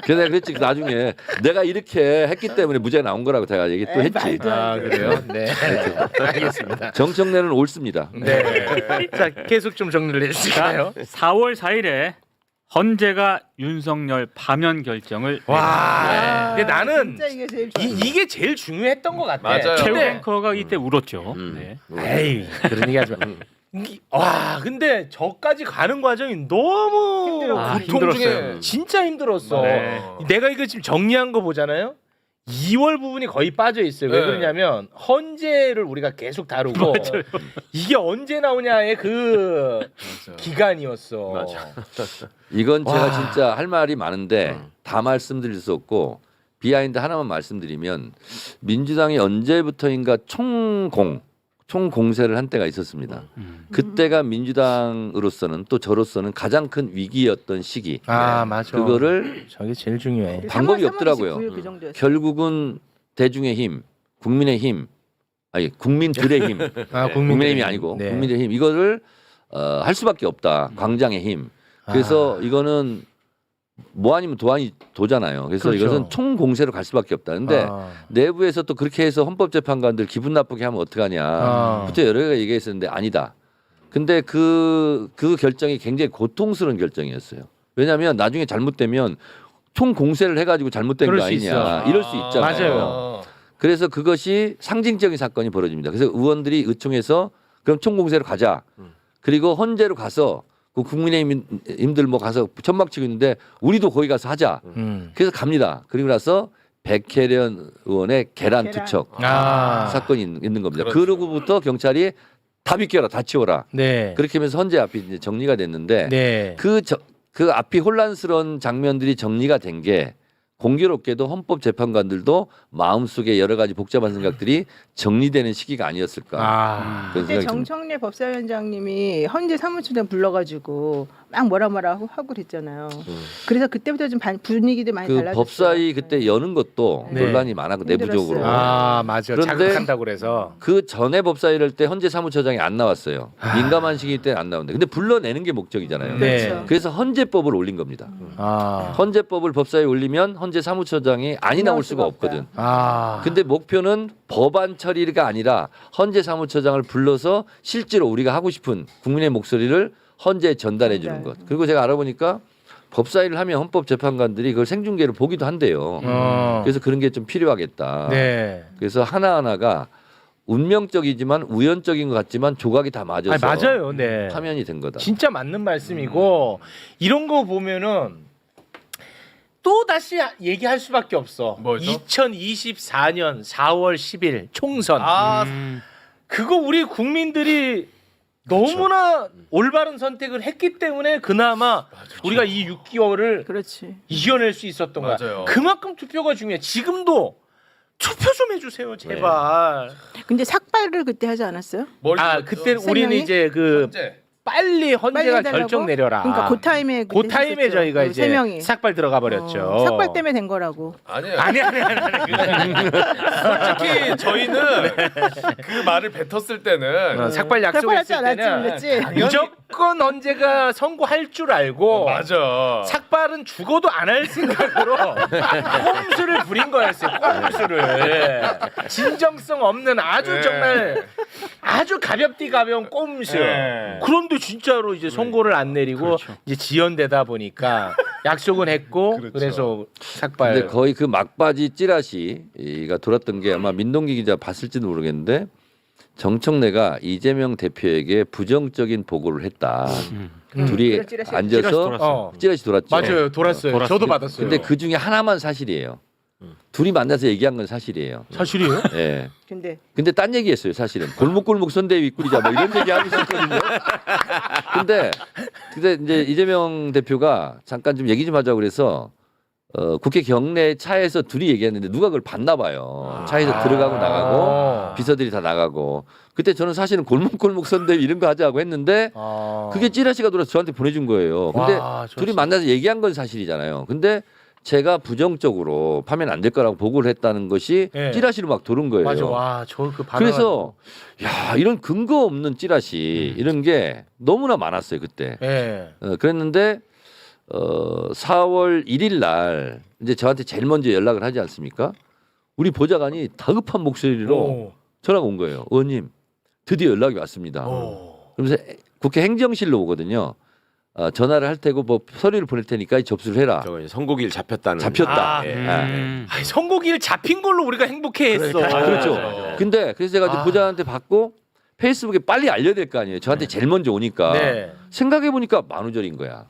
그래서 내가 그랬지 나중에 내가 이렇게 했기 때문에 무죄가 나온 거라고 제가 얘기 또 했지. 말도 안 아, 돼. 그래요? 네. 알겠습니다. 정청래는 옳습니다. 네. 자, 계속 좀 정리를 해 주실까요? 4월 4일에 헌재가 윤석열 파면 결정을 와. 근데 나는 진짜 이게 제일 좋아. 이게 제일 중요했던 것 같아. 맞아요. 최우 근데 앵커가 이때 울었죠. 네. 에이 그런 얘기 하지 마. 와 근데 저까지 가는 과정이 너무 힘들어. 아, 고통 중에 힘들었어요. 진짜 힘들었어. 네. 내가 이거 지금 정리한 거 보잖아요. 2월 부분이 거의 빠져 있어요. 왜 네. 그러냐면 헌재를 우리가 계속 다루고 이게 언제 나오냐의 그 기간이었어. 맞아. 이건 제가 와. 진짜 할 말이 많은데 다 말씀드릴 수 없고 비하인드 하나만 말씀드리면 민주당이 언제부터인가 총공세를 한 때가 있었습니다. 그때가 민주당으로서는 또 저로서는 가장 큰 위기였던 시기. 아 맞아. 그거를 저게 제일 중요해. 방법이 3월 없더라고요. 29일 그 정도였어요. 결국은 대중의 힘, 국민의 힘, 아니 국민들의 힘, 아 국민의힘이 아니고 네. 국민의 힘 이거를 할 수밖에 없다. 광장의 힘. 그래서 이거는 뭐 아니면 도잖아요. 그래서 그렇죠. 이것은 총공세로 갈 수밖에 없다. 근데 내부에서 또 그렇게 해서 헌법재판관들 기분 나쁘게 하면 어떡하냐. 부터 여러 가지 얘기했었는데 아니다. 근데 그 결정이 굉장히 고통스러운 결정이었어요. 왜냐하면 나중에 잘못되면 총공세를 해가지고 잘못된 그럴 거 수 아니냐. 있어. 이럴 수 있잖아요. 맞아요. 그래서 그것이 상징적인 사건이 벌어집니다. 그래서 의원들이 의총해서 그럼 총공세로 가자. 그리고 헌재로 가서 그 국민의힘들 뭐 가서 천막 치고 있는데 우리도 거기 가서 하자. 그래서 갑니다. 그리고 나서 백혜련 의원의 계란 투척 사건이 있는 겁니다. 그렇죠. 그러고부터 경찰이 다 비켜라, 다 치워라. 네. 그렇게 하면서 헌재 앞이 이제 정리가 됐는데 네. 그 앞이 혼란스러운 장면들이 정리가 된 게 공교롭게도 헌법재판관들도 마음속에 여러 가지 복잡한 생각들이 정리되는 시기가 아니었을까. 아. 그런 그때 생각이 듭니다. 정청래 법사위원장님이 헌재 사무처장 불러가지고 막 뭐라 하고 그랬잖아요. 그래서 그때부터 좀 분위기도 많이 그 달라졌어요. 법사위 그때 여는 것도 네. 논란이 많았고 내부적으로. 힘들었어요. 아 맞아. 그런데 자극한다고 그래서. 그 전에 법사위를 때 헌재 사무처장이 안 나왔어요. 민감한 시기 때 안 나오는데. 근데 불러내는 게 목적이잖아요. 네. 그렇죠. 그래서 헌재법을 올린 겁니다. 아. 헌재법을 법사위에 올리면 헌재 사무처장이 아니 나올 수가 없거든. 아. 근데 목표는 법안 처리가 아니라 헌재 사무처장을 불러서 실제로 우리가 하고 싶은 국민의 목소리를 헌재에 전달해 주는 것. 그리고 제가 알아보니까 법사위를 하면 헌법재판관들이 그걸 생중계를 보기도 한대요. 그래서 그런 게 좀 필요하겠다. 네. 그래서 하나하나가 운명적이지만 우연적인 것 같지만 조각이 다 맞아서 아니, 맞아요. 네. 파면이 된 거다. 진짜 맞는 말씀이고 이런 거 보면은 또 다시 얘기할 수밖에 없어. 뭐죠? 2024년 4월 10일 총선. 아 그거 우리 국민들이 너무나 올바른 선택을 했기 때문에 그나마 우리가 이 6개월을 그렇지. 이겨낼 수 있었던 거야. 맞아요. 그만큼 투표가 중요해. 지금도 투표 좀 해주세요, 제발. 근데 삭발을 그때 하지 않았어요? 뭘 아 그때 우리는 생명이? 이제 그 헌재. 빨리 빨리 헌재가 해달라고? 결정 내려라. 그러니까 그 타임에 그 타임에 저희가 세 명이 이제 삭발 들어가 버렸죠. 삭발 때문에 된 거라고. 아니에요. 아니. 솔직히 저희는 그 말을 뱉었을 때는 삭발 약속했을 삭발하지 때는 않았지, 그랬지? 무조건 헌재가 선고할 줄 알고 맞아. 삭발은 죽어도 안 할 생각으로 꼼수를 부린 거였어요. 꼼수를 진정성 없는 아주 정말 아주 가볍디 가벼운 꼼수. 네. 그런데 진짜로 이제 선고를 안 내리고 이제 지연되다 보니까 약속은 했고 그렇죠. 그래서 삭발. 근데 거의 그 막바지 찌라시가 돌았던 게 아마 민동기 기자 봤을지도 모르겠는데 정청래가 이재명 대표에게 부정적인 보고를 했다. 둘이 그래, 찌라시 앉아서 돌았어요. 찌라시 돌았죠. 맞아요, 돌았어요. 돌았어요. 저도 받았어요. 근데 그 중에 하나만 사실이에요. 둘이 만나서 얘기한 건 사실이에요. 사실이에요? 예. 근데 딴 얘기했어요, 사실은. 골목골목 선대위 꿀이자 뭐 이런 얘기 하고 있었거든요. 근데 이제 이재명 대표가 잠깐 좀 얘기 좀 하자고 그래서 국회 경내 차에서 둘이 얘기했는데 누가 그걸 봤나 봐요. 차에서 들어가고 나가고 비서들이 다 나가고. 그때 저는 사실은 골목골목 선대위 이런 거 하자고 했는데 그게 찌라시가 돌아서 저한테 보내준 거예요. 근데 와, 저 둘이 진짜- 만나서 얘기한 건 사실이잖아요. 근데 제가 부정적으로 파면 안 될 거라고 보고를 했다는 것이 네. 찌라시로 막 도는 거예요. 맞아. 와, 저그 그래서 야 이런 근거 없는 찌라시 이런 게 너무나 많았어요 그때. 예. 그랬는데 4월 1일 날 이제 저한테 제일 먼저 연락을 하지 않습니까? 우리 보좌관이 다급한 목소리로 오. 전화가 온 거예요. 의원님 드디어 연락이 왔습니다. 그러면서 국회 행정실로 오거든요. 전화를 할 테고 뭐 서류를 보낼 테니까 접수를 해라. 저거 이제 선고일 잡혔다는. 잡혔다. 아, 예. 아니, 선고기를 잡힌 걸로 우리가 행복해했어. 그렇죠. 맞아요. 근데 그래서 제가 이제 아. 보좌관한테 받고 페이스북에 빨리 알려야 될 거 아니에요. 저한테 제일 먼저 오니까 네. 생각해 보니까 만우절인 거야.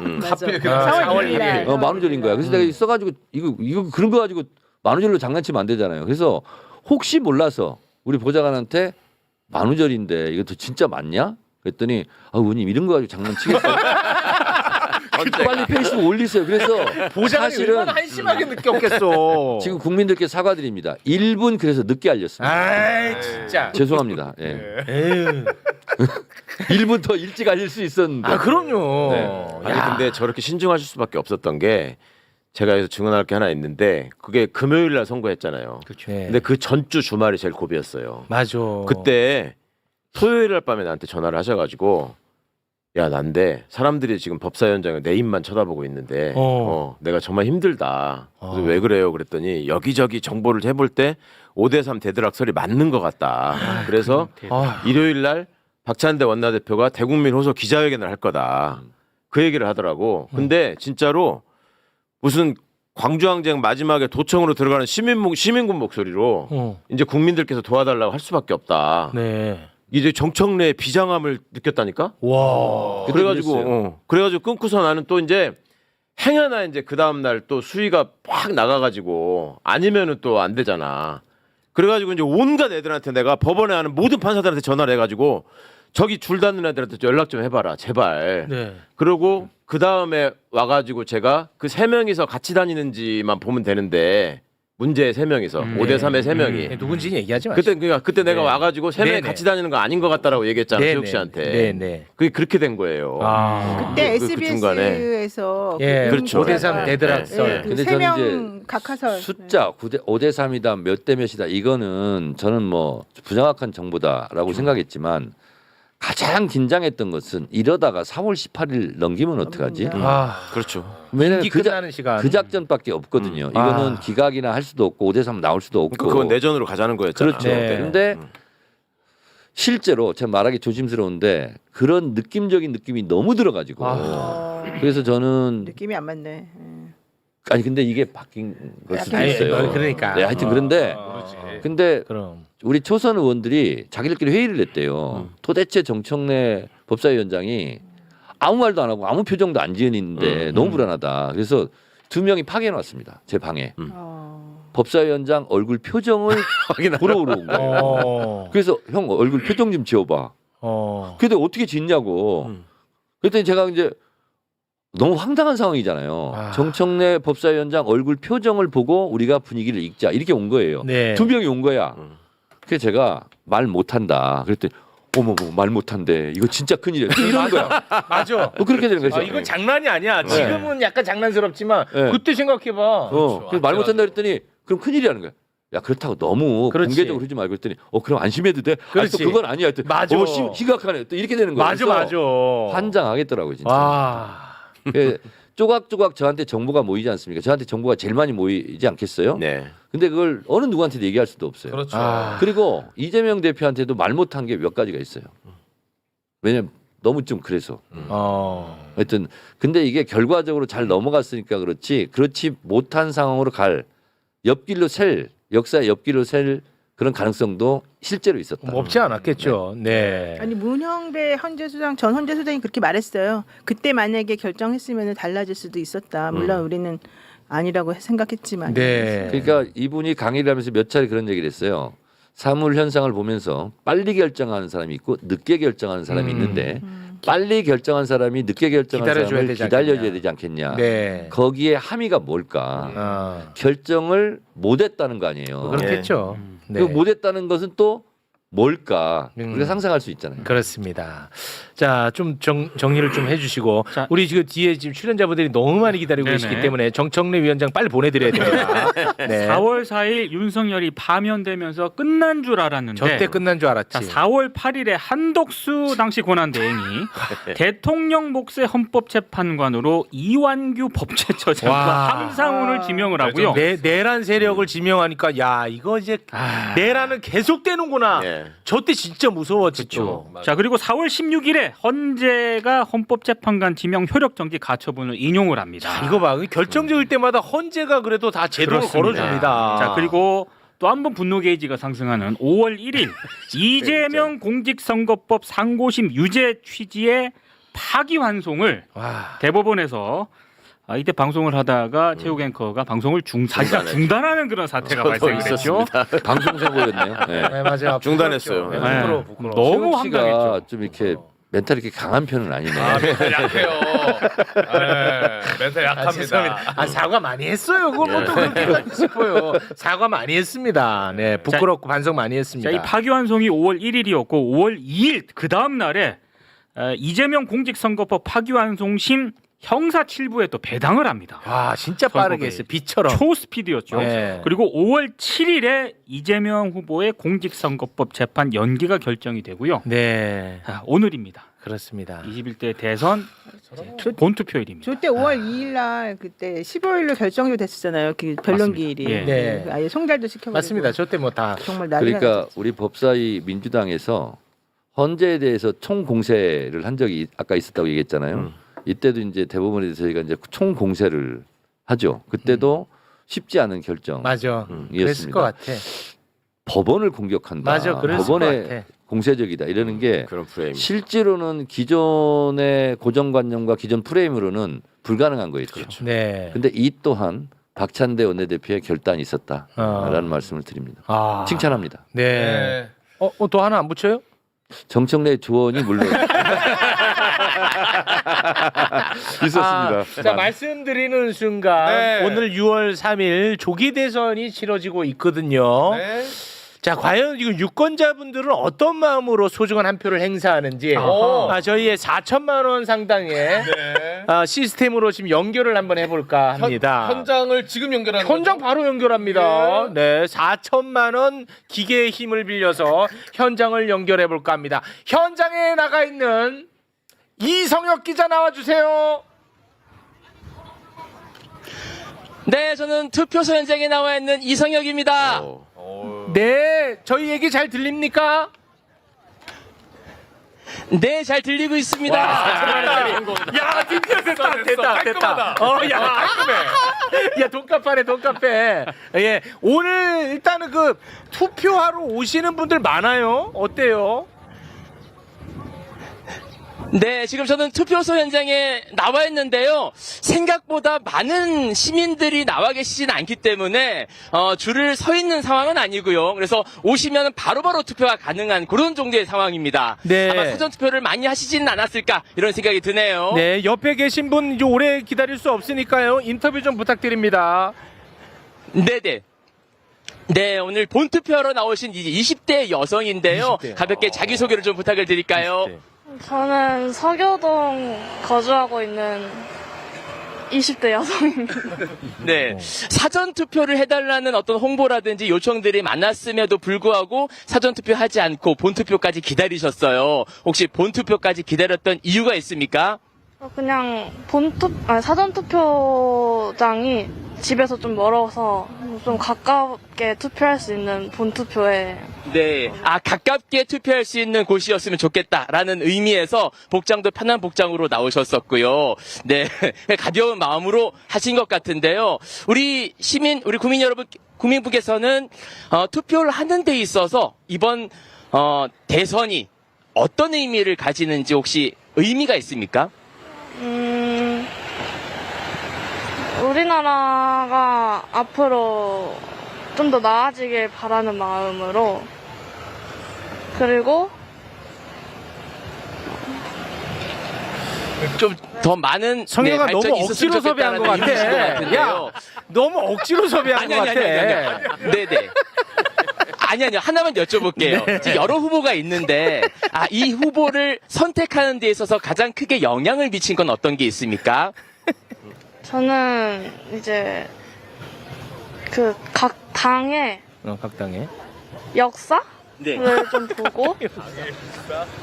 맞아. 하필 그 4월 1일 날. 만우절인 거야. 그래서 내가 써가지고 이거 그런 거 가지고 만우절로 장난치면 안 되잖아요. 그래서 혹시 몰라서 우리 보좌관한테 만우절인데 이것도 진짜 맞냐? 그랬더니 의원님 이런 거 가지고 장난치겠어요? 빨리 페이스북 올리세요. 그래서 보장이 사실은 얼마나 한심하게 느꼈겠어. 지금 국민들께 사과드립니다. 1분 그래서 늦게 알렸습니다. 아이 진짜. 죄송합니다. 예. 에휴. 1분 더 일찍 알릴 수 있었는데. 아 그럼요. 네. 아니 근데 저렇게 신중하실 수밖에 없었던 게 제가 여기서 증언할 게 하나 있는데 그게 금요일 날 선고했잖아요. 그렇죠. 근데 그 전주 주말이 제일 고비였어요. 맞아. 그때 토요일 날 밤에 나한테 전화를 하셔가지고 야 난데 사람들이 지금 법사위원장을 내 입만 쳐다보고 있는데 내가 정말 힘들다. 그래서 왜 그래요? 그랬더니 여기저기 정보를 해볼 때 5대3 대드락설이 맞는 것 같다. 그래서 일요일 날 박찬대 원내대표가 대국민 호소 기자회견을 할 거다. 그 얘기를 하더라고. 근데 진짜로 무슨 광주항쟁 마지막에 도청으로 들어가는 시민군 목소리로 이제 국민들께서 도와달라고 할 수밖에 없다. 네. 이제 정청래의 비장함을 느꼈다니까. 와. 그래가지고 끊고서 나는 또 이제 행여나 이제 그 다음 날 또 수위가 팍 나가가지고 아니면은 또 안 되잖아. 그래가지고 이제 온갖 애들한테 내가 법원에 하는 모든 판사들한테 전화를 해가지고 저기 줄 닫는 애들한테 연락 좀 해봐라 제발. 네. 그리고 그 다음에 와가지고 제가 그 3명이서 같이 다니는지만 보면 되는데 문제 3명이서 5대3의 3명이. 누군지 얘기하지 마시고. 그때 내가 네. 와가지고 3명이 네네. 같이 다니는 거 아닌 것 같다라고 얘기했잖아 네네. 수혁 씨한테. 네네. 그게 그렇게 된 거예요. 아. 그때 그 중간에. SBS에서 예, 그렇죠. 5대3 대드락설. 근데 저는 세명 각하설 숫자 5대3이다 몇 대 몇이다 이거는 저는 뭐 부정확한 정보다라고 생각했지만 가장 긴장했던 것은 이러다가 4월 18일 넘기면 어떡하지? 아, 그렇죠. 왜냐면 임기 끝나는 시간. 그 작전밖에 없거든요. 이거는 아. 기각이나 할 수도 없고 5대3 나올 수도 없고. 그건 내전으로 가자는 거였잖아. 그렇죠. 네. 근데 실제로 제가 말하기 조심스러운데 그런 느낌적인 느낌이 너무 들어가지고 그래서 저는 느낌이 안 맞네. 아니 근데 이게 바뀐 걸 수도 아니, 있어요. 그러니까. 네, 하여튼 그런데 근데 그럼. 우리 초선 의원들이 자기들끼리 회의를 했대요. 도대체 정청래 법사위원장이 아무 말도 안 하고 아무 표정도 안 지으는데 너무 불안하다. 그래서 2명이 파견 왔습니다. 제 방에. 법사위원장 얼굴 표정을 보러 온 거예요. 그래서 형 얼굴 표정 좀 지어봐. 근데 어떻게 짓냐고. 그랬더니 제가 이제 너무 황당한 상황이잖아요. 정청래 법사위원장 얼굴 표정을 보고 우리가 분위기를 읽자 이렇게 온 거예요. 네. 2명이 온 거야. 그래서 제가 말 못한다. 그랬더니 어머 말 못한대. 이거 진짜 큰일이야. 이런 거야. 맞아. 그렇게 되는 거죠. 이건 장난이 아니야. 지금은 약간 장난스럽지만 네. 그때 생각해봐. 그래서 말 못한다 그랬더니 그럼 큰일이라는 거야. 야 그렇다고 너무 그렇지. 공개적으로 하지 말고 그랬더니 그럼 안심해도 돼? 그렇지. 또 그건 아니야. 했더니, 맞아. 심각하네. 또 이렇게 되는 거야. 맞아, 그래서 맞아. 환장하겠더라고요 진짜. 와. 그 조각조각 저한테 정보가 모이지 않습니까? 저한테 정보가 제일 많이 모이지 않겠어요? 네. 근데 그걸 어느 누구한테도 얘기할 수도 없어요. 그렇죠. 아. 그리고 이재명 대표한테도 말 못한 게 몇 가지가 있어요. 왜냐면 너무 좀 그래서. 하여튼 근데 이게 결과적으로 잘 넘어갔으니까 그렇지 못한 상황으로 갈 옆길로 셀 역사의 옆길로 셀 그런 가능성도 실제로 있었다. 뭐 없지 않았겠죠. 네. 아니 문형배 전 헌재 소장이 그렇게 말했어요. 그때 만약에 결정했으면 달라질 수도 있었다. 물론 우리는 아니라고 생각했지만. 네. 그러니까 이분이 강의를 하면서 몇 차례 그런 얘기를 했어요. 사물 현상을 보면서 빨리 결정하는 사람이 있고 늦게 결정하는 사람이 있는데 빨리 결정한 사람이 늦게 결정한 기다려줘야 사람을 되지 기다려줘야 않겠냐. 되지 않겠냐. 네. 거기에 함의가 뭘까? 어. 결정을 못했다는 거 아니에요. 그렇겠죠. 네. 그 못했다는 것은 또 뭘까? 음. 우리가 상상할 수 있잖아요. 그렇습니다. 자, 좀 정리를 좀 해주시고 자. 우리 지금 뒤에 지금 출연자분들이 너무 많이 기다리고 네네. 계시기 때문에 정청래 위원장 빨리 보내드려야 됩니다. 네. 4월 4일 윤석열이 파면되면서 끝난 줄 알았는데 저때 끝난 줄 알았지. 자, 4월 8일에 한덕수 당시 권한대행이 대통령 몫의 헌법재판관으로 이완규 법제처장과 와. 함상훈을 지명을 하고요. 내란 세력을 지명하니까 야 이거 이제 내란은 계속되는구나. 네. 저때 진짜 무서웠지 또. 자 그리고 4월 16일에 헌재가 헌법재판관 지명 효력 정지 가처분을 인용을 합니다. 이거 봐 결정적일 때마다 헌재가 그래도 다 제도를 그렇습니다. 걸어줍니다. 자 그리고 또 한 번 분노 게이지가 상승하는 5월 1일 이재명 공직선거법 상고심 유죄 취지의 파기환송을 와. 대법원에서 이때 방송을 하다가 체육 앵커가 방송을 사실상 중단하는 그런 사태가 발생을 했죠. 있었습니다. 방송 선거였네요. 네. 네, 맞아요. 중단했어요. 부끄럽죠. 네. 부끄러워. 너무 최욱 씨가 황당했죠. 좀 이렇게 멘탈이 이렇게 강한 편은 아니네. 약해요. 네, 멘탈 약합니다. 죄송합니다. 사과 많이 했어요. 그걸 뭐또 그렇게 하고 싶어요. 사과 많이 했습니다. 네, 부끄럽고 반성 많이 했습니다. 자, 이 파기환송이 5월 1일이었고 5월 2일 그 다음 날에 이재명 공직선거법 파기환송심 형사 7부에 또 배당을 합니다. 와, 진짜 빠르게 했어요. 비처럼. 초스피드였죠. 네. 그리고 5월 7일에 이재명 후보의 공직선거법 재판 연기가 결정이 되고요. 네, 자, 오늘입니다. 그렇습니다. 21대 대선 본투표일입니다. 저때 5월 2일 날 그때 15일로 결정이 됐었잖아요. 그 변론기일이. 맞습니다. 예. 네. 아예 송달도 시켜버리고. 맞습니다. 저 때 뭐 다. 정말 난리가 그러니까 났었죠. 우리 법사위 민주당에서 헌재에 대해서 총공세를 한 적이 아까 있었다고 얘기했잖아요. 이때도 이제 대법원에서 저희가 이제 총공세를 하죠. 그때도 쉽지 않은 결정. 맞아. 이었습니다. 그랬을 것 같아. 법원을 공격한다. 맞아, 그랬을 것 법원에 같아. 공세적이다. 이러는 게 그런 프레임. 실제로는 기존의 고정관념과 기존 프레임으로는 불가능한 거였죠. 네. 근데 이 또한 박찬대 원내대표의 결단이 있었다라는 어. 말씀을 드립니다. 아. 칭찬합니다. 네. 또 하나 안 붙여요? 정청래 조언이 물론 있었습니다. 자, 말씀드리는 순간 네. 오늘 6월 3일 조기 대선이 치러지고 있거든요. 네. 자, 과연 이거 유권자분들은 어떤 마음으로 소중한 한 표를 행사하는지 저희의 4천만 원 상당의 네. 시스템으로 지금 연결을 한번 해볼까 합니다. 현장을 지금 연결하는 현장 거죠? 바로 연결합니다. 예. 네, 4천만 원 기계의 힘을 빌려서 현장을 연결해 볼까 합니다. 현장에 나가 있는 이성혁 기자 나와주세요. 네, 저는 투표소 현장에 나와 있는 이성혁입니다. 네, 저희 얘기 잘 들립니까? 네, 잘 들리고 있습니다. 야, 드디어 됐다. 야, 돈값하네, 돈값해. 예, 오늘 일단은 그 투표하러 오시는 분들 많아요. 어때요? 네, 지금 저는 투표소 현장에 나와 있는데요. 생각보다 많은 시민들이 나와 계시진 않기 때문에 줄을 서 있는 상황은 아니고요. 그래서 오시면 바로바로 투표가 가능한 그런 정도의 상황입니다. 네. 아마 사전 투표를 많이 하시지는 않았을까 이런 생각이 드네요. 네, 옆에 계신 분 이제 오래 기다릴 수 없으니까요. 인터뷰 좀 부탁드립니다. 네네. 네, 오늘 본투표하러 나오신 이제 20대 여성인데요. 20대. 가볍게 자기소개를 좀 부탁을 드릴까요? 20대. 저는 서교동 거주하고 있는 20대 여성입니다. 네. 사전투표를 해달라는 어떤 홍보라든지 요청들이 많았음에도 불구하고 사전투표하지 않고 본투표까지 기다리셨어요. 혹시 본투표까지 기다렸던 이유가 있습니까? 그냥 사전투표장이 집에서 좀 멀어서 좀 가깝게 투표할 수 있는 본투표에 네. 아, 가깝게 투표할 수 있는 곳이었으면 좋겠다라는 의미에서 복장도 편한 복장으로 나오셨었고요. 네. 가벼운 마음으로 하신 것 같은데요. 우리 시민, 우리 국민 여러분, 국민분께서는 투표를 하는 데 있어서 이번 대선이 어떤 의미를 가지는지 혹시 의미가 있습니까? 우리나라가 앞으로 좀 더 나아지길 바라는 마음으로 그리고 좀 더 많은 성현아 네, 너무 발전이 있었으면 억지로 섭외한 것 좋겠다라는 의미신 것 같아. 같은데요. 야, 너무 억지로 섭외한 것 같아. 네네. 아니요. 하나만 여쭤볼게요. 지금 여러 후보가 있는데, 이 후보를 선택하는 데 있어서 가장 크게 영향을 미친 건 어떤 게 있습니까? 저는 이제 그 각 당의 각 당에. 역사를 네. 좀 보고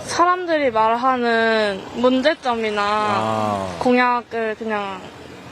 사람들이 말하는 문제점이나 공약을 그냥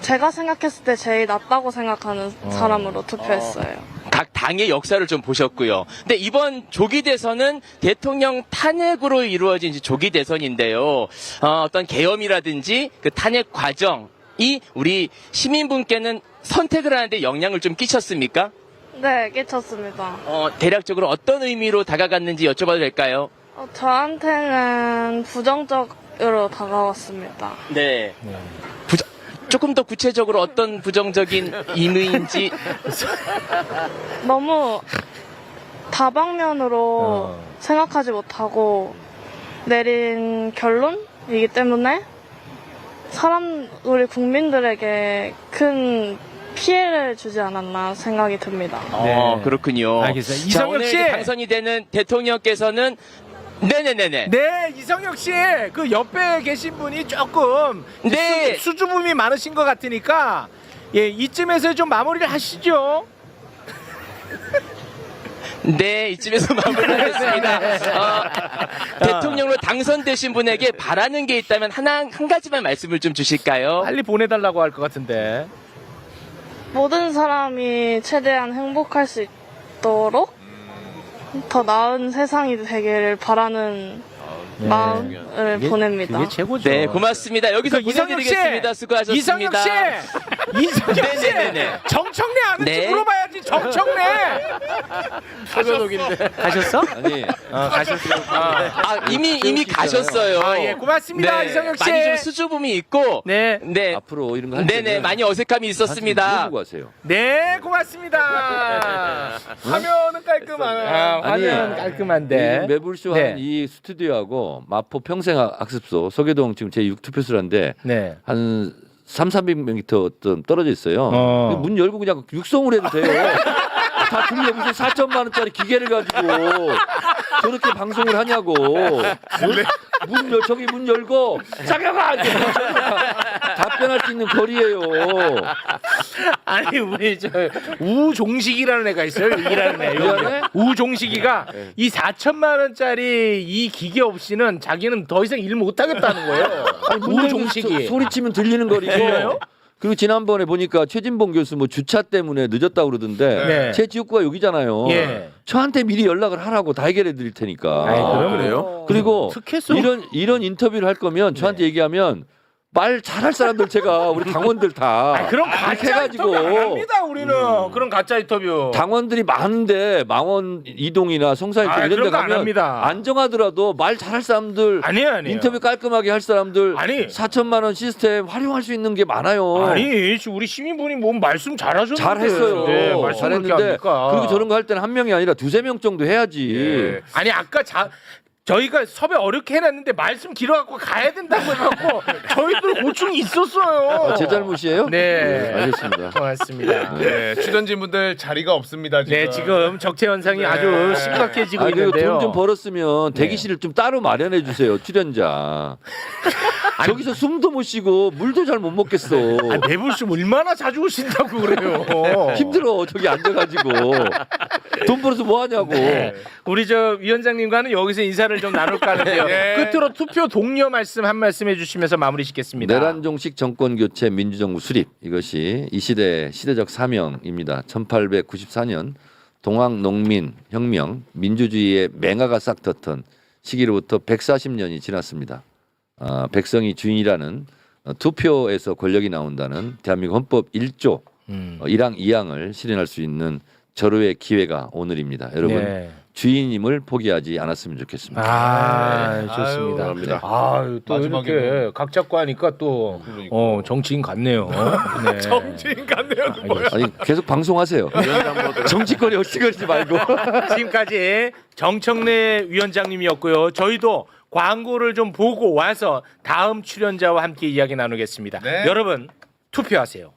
제가 생각했을 때 제일 낫다고 생각하는 사람으로 투표했어요. 각 당의 역사를 좀 보셨고요. 근데 이번 조기 대선은 대통령 탄핵으로 이루어진 이제 조기 대선인데요. 어떤 계엄이라든지 그 탄핵 과정이 우리 시민분께는 선택을 하는데 영향을 좀 끼쳤습니까? 네, 끼쳤습니다. 대략적으로 어떤 의미로 다가갔는지 여쭤봐도 될까요? 저한테는 부정적으로 다가왔습니다. 네. 조금 더 구체적으로 어떤 부정적인 의미인지. 너무 다방면으로 생각하지 못하고 내린 결론이기 때문에 우리 국민들에게 큰 피해를 주지 않았나 생각이 듭니다. 그렇군요. 알겠어요. 자, 이성혁 오늘 씨! 당선이 되는 대통령께서는 네네네네. 네, 이성혁 씨, 그 옆에 계신 분이 조금 네. 수줍음이 많으신 것 같으니까 예, 이쯤에서 좀 마무리를 하시죠. 네, 이쯤에서 마무리하겠습니다. 대통령으로 당선되신 분에게 바라는 게 있다면 한 가지만 말씀을 좀 주실까요? 빨리 보내달라고 할 것 같은데. 모든 사람이 최대한 행복할 수 있도록 더 나은 세상이 되기를 바라는 마음을 보냅니다. 그게 최고죠. 네, 고맙습니다. 여기서 이성혁 씨! 보내드리겠습니다. 수고하셨습니다. 이성혁 씨! 이성혁 씨! 네네네네. 정청래 아는지 네. 물어봐야지, 정청래! 서변옥인데. 가셨어? 아니 가셨어요. 이미 가셨어요. 예, 고맙습니다, 네, 이성혁 씨. 많이 좀 수줍음이 있고, 네. 네, 앞으로 이런 거 할 때는 네네, 많이 어색함이 있었습니다. 물어보고 하세요. 네, 고맙습니다. 화면은 깔끔하네. 화면 깔끔한데. 이 매불쇼 네. 한 이 스튜디오하고 마포 평생학습소 서계동 지금 제6투표소라는데 네. 한 300~400m 떨어져 있어요. 어. 문 열고 그냥 육성을 해도 돼요. 다 들려 무슨 4천만 원짜리 기계를 가지고 저렇게 방송을 하냐고. 저기 문 열고 자겨가 이렇게 답변할 수 있는 거리예요. 아니 우리 저 우종식이라는 애가 있어요. 일하는 애. 일하는 애? 우종식이가 이 4천만 원짜리 이 기계 없이는 자기는 더 이상 일 못 하겠다는 거예요. 우종식이. 소리치면 들리는 거리고. 들려요? 그리고 지난번에 보니까 최진봉 교수 뭐 주차 때문에 늦었다고 그러던데 네. 제 지역구가 여기잖아요. 예. 저한테 미리 연락을 하라고 다 해결해 드릴 테니까. 아이, 그럼 그래요? 그리고 특혜성. 이런 인터뷰를 할 거면 저한테 얘기하면 말 잘할 사람들 제가 우리 당원들 다 그런 이렇게 가짜 해가지고 인터뷰 안 합니다 우리는. 그런 가짜 인터뷰. 당원들이 많은데 망원 이동이나 성사일동 이런 데 그런 거 안 가면 합니다. 안정하더라도 말 잘할 사람들 아니에요. 인터뷰 깔끔하게 할 사람들 아니. 4천만 원 시스템 활용할 수 있는 게 많아요. 아니 우리 시민분이 뭐 말씀 잘하셨는데. 잘했어요. 네, 말씀 잘했는데 그렇게 합니까? 그리고 저런 거 할 때는 한 명이 아니라 2~3명 정도 해야지. 예. 아니 아까 저희가 섭외 어렵게 해놨는데 말씀 길어갖고 가야 된다고 해갖고 저희들 고충이 있었어요. 제 잘못이에요? 네. 알겠습니다. 고맙습니다. 네, 출연진분들 자리가 없습니다. 지금. 네, 지금 적체 현상이 네. 아주 심각해지고 그리고 있는데요. 돈 좀 벌었으면 대기실을 좀 따로 마련해 주세요. 출연자. 저기서 숨도 못 쉬고 물도 잘 못 먹겠어. 매불쇼 얼마나 자주 오신다고 그래요. 힘들어 저기 앉아가지고 돈 벌어서 뭐 하냐고. 네. 우리 저 위원장님과는 여기서 인사를 좀 나눌까 하는데요. 네. 끝으로 투표 동료 말씀 한 말씀 해주시면서 마무리 짓겠습니다. 내란종식 정권 교체 민주정부 수립 이것이 이 시대의 시대적 사명입니다. 1894년 동학농민혁명 민주주의의 맹아가 싹 텄던 시기로부터 140년이 지났습니다. 백성이 주인이라는 투표에서 권력이 나온다는 대한민국 헌법 1조 1항 2항을 실현할 수 있는 절호의 기회가 오늘입니다. 여러분 네. 주인임을 포기하지 않았으면 좋겠습니다. 좋습니다. 감사합니다. 또 마지막에 이렇게 각 잡고 하니까 또 정치인 같네요. 네. 정치인 같네요. 뭐야? 아니 계속 방송하세요. 정치권이 어찌거리지 말고. 지금까지 정청래 위원장님이었고요. 저희도 광고를 좀 보고 와서 다음 출연자와 함께 이야기 나누겠습니다. 네. 여러분 투표하세요.